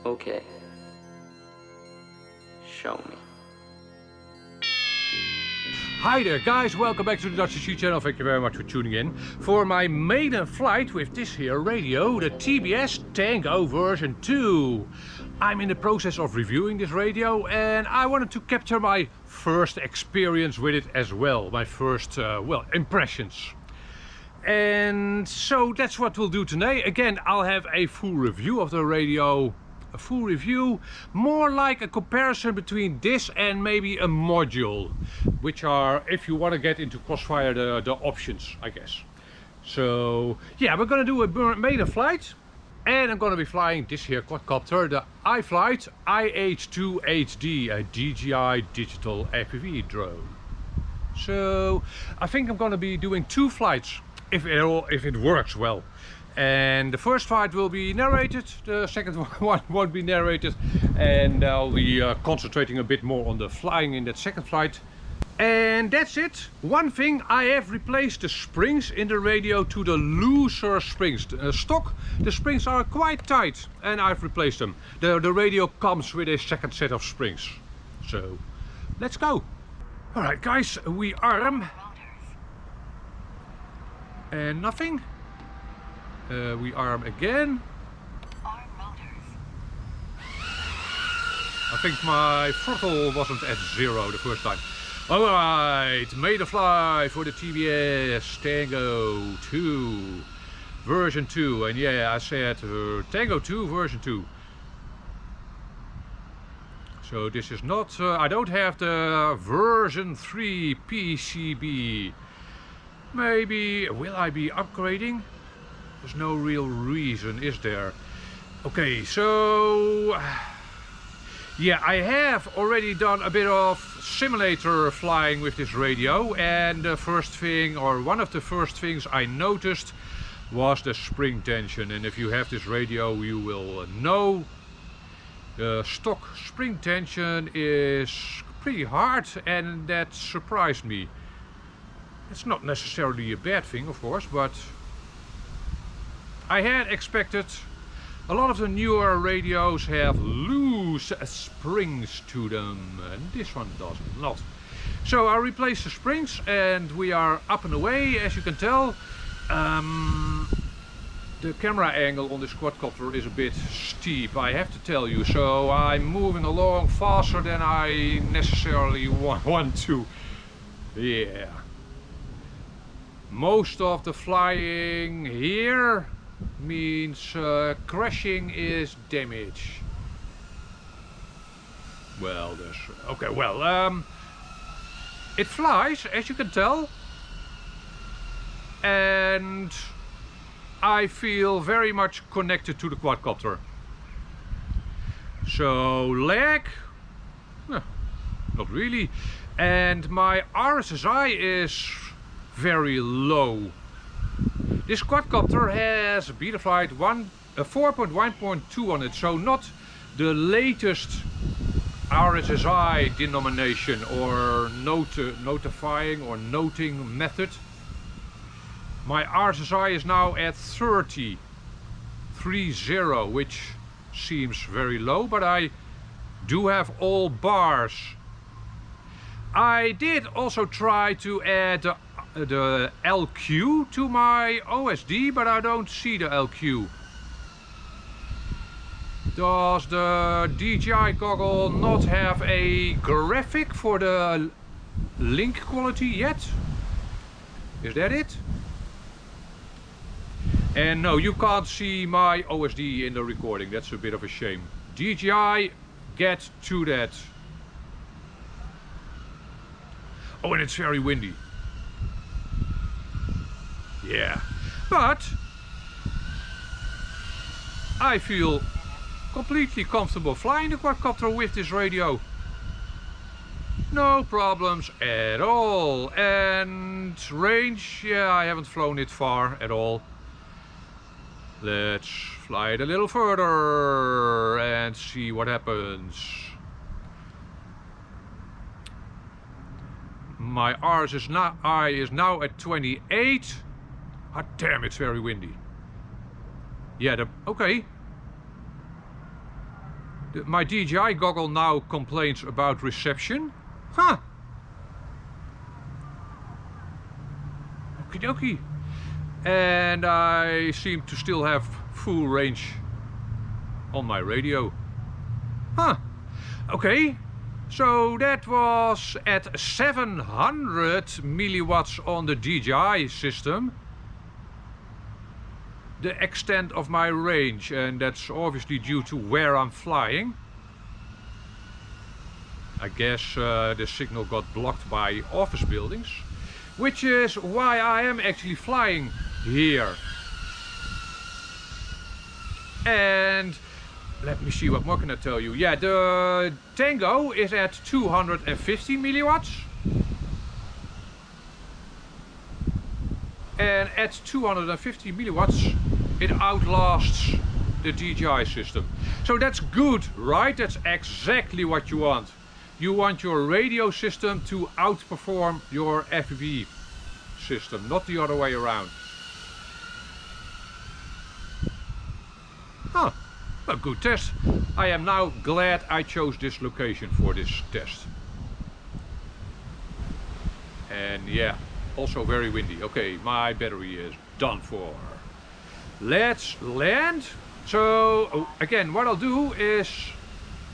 Okay. Show me. Hi there guys, welcome back to the Dutch Sheet channel. Thank you very much for tuning in for my maiden flight with this here radio, the TBS Tango version 2. I'm in the process of reviewing this radio and I wanted to capture my first experience with it as well. My first, impressions. And so that's what we'll do today. Again, I'll have a full review of the radio. A full review, more like a comparison between this and maybe a module, which are, if you want to get into Crossfire, the options, I guess. So yeah, we're gonna do a maiden flight, and I'm gonna be flying this here quadcopter, the iFlight IH2HD, a DJI digital FPV drone. So I think I'm gonna be doing 2 flights, if it works well. And the first flight will be narrated, the second one won't be narrated, and I'll be concentrating a bit more on the flying in that second flight. And that's it. One thing, I have replaced the springs in the radio to the looser springs. Stock, the springs are quite tight and I've replaced them. The radio comes with a second set of springs. So, let's go. Alright guys, we arm. And nothing. We arm again. I think my throttle wasn't at 0 the first time. Alright, maiden flight for the TBS Tango 2 version 2. And yeah, I said Tango 2 version 2. So this is not, I don't have the version 3 PCB. Maybe, will I be upgrading? There's no real reason, is there? Okay, so yeah, I have already done a bit of simulator flying with this radio, and the first thing, or one of the first things I noticed was the spring tension. And if you have this radio, you will know the stock spring tension is pretty hard, and that surprised me. It's not necessarily a bad thing, of course, but I had expected. A lot of the newer radios have loose springs to them, and this one does not. So I replaced the springs and we are up and away, as you can tell. The camera angle on this quadcopter is a bit steep, I have to tell you, so I'm moving along faster than I necessarily want to. Yeah. Most of the flying here means crashing is damage. Well, there's okay. Well, it flies, as you can tell, and I feel very much connected to the quadcopter. So lag, not really, and my RSSI is very low. This quadcopter has a Betaflight 4.1.2 on it, so not the latest RSSI denomination or notifying or noting method. My RSSI is now at 30, which seems very low, but I do have all bars. I did also try to add the LQ to my OSD, but I don't see the LQ. Does the DJI goggle not have a graphic for the link quality yet? Is that it? And no, you can't see my OSD in the recording. That's a bit of a shame. DJI, get to that. Oh, and it's very windy. Yeah, but I feel completely comfortable flying the quadcopter with this radio. No problems at all. And range, yeah, I haven't flown it far at all. Let's fly it a little further and see what happens. My RSSI is now at 28. Ah, damn, it's very windy. Yeah, okay. My DJI goggle now complains about reception. Huh. Okie dokie. And I seem to still have full range on my radio. Huh. Okay. So that was at 700 milliwatts on the DJI system. The extent of my range, and that's obviously due to where I'm flying. I guess the signal got blocked by office buildings, which is why I am actually flying here. And let me see, what more can I tell you? Yeah, the Tango is at 250 milliwatts. And at 250 milliwatts, it outlasts the DJI system. So that's good, right? That's exactly what you want. You want your radio system to outperform your FPV system, not the other way around. Huh, a good test. I am now glad I chose this location for this test. And yeah, also very windy. Okay, my battery is done for. Let's land. So again, what I'll do is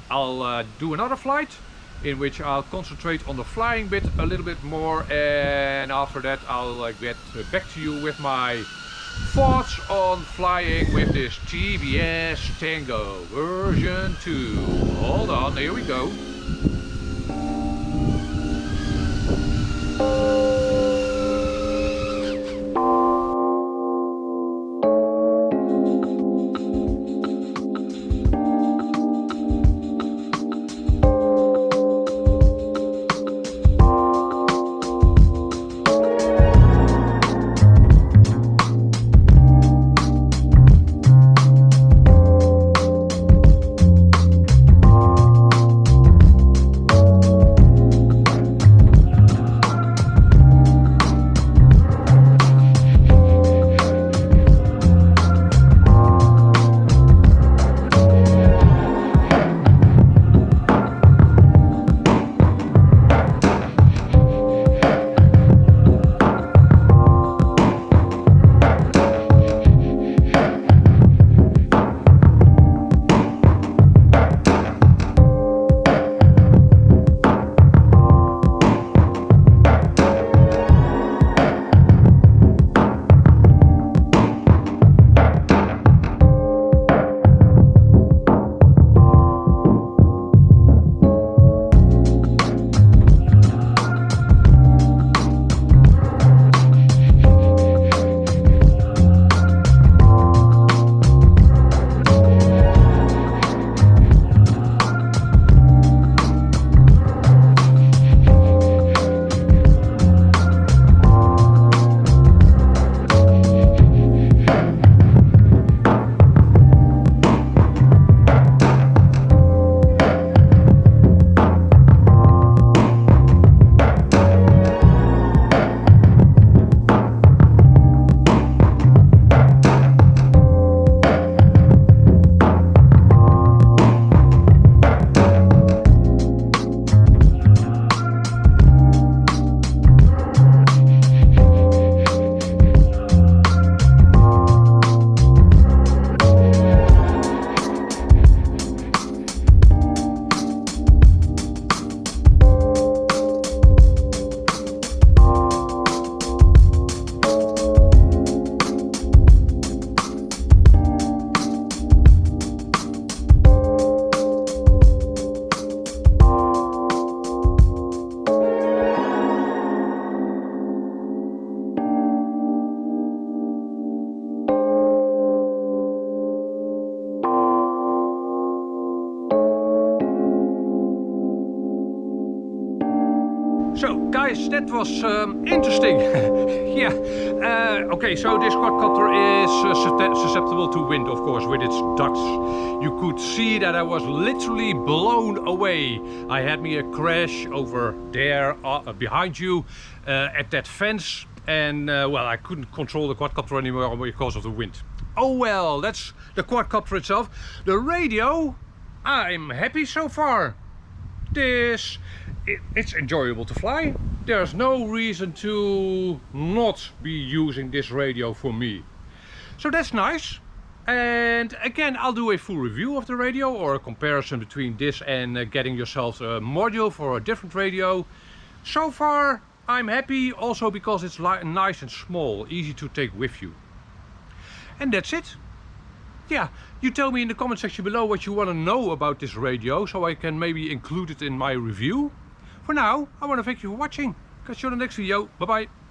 I'll do another flight in which I'll concentrate on the flying bit a little bit more, and after that I'll get back to you with my thoughts on flying with this TBS Tango version 2. Hold on, here we go. So guys, that was interesting. Yeah. Okay, so this quadcopter is susceptible to wind, of course, with its ducts. You could see that I was literally blown away. I had me a crash over there behind you at that fence, and well, I couldn't control the quadcopter anymore because of the wind. Oh well, that's the quadcopter itself. The radio, I'm happy so far. It's enjoyable to fly. There's no reason to not be using this radio for me. So that's nice. And again, I'll do a full review of the radio or a comparison between this and getting yourself a module for a different radio. So far, I'm happy also because it's nice and small, easy to take with you. And that's it. Yeah, you tell me in the comment section below what you want to know about this radio so I can maybe include it in my review. For now, I want to thank you for watching. Catch you on the next video. Bye bye.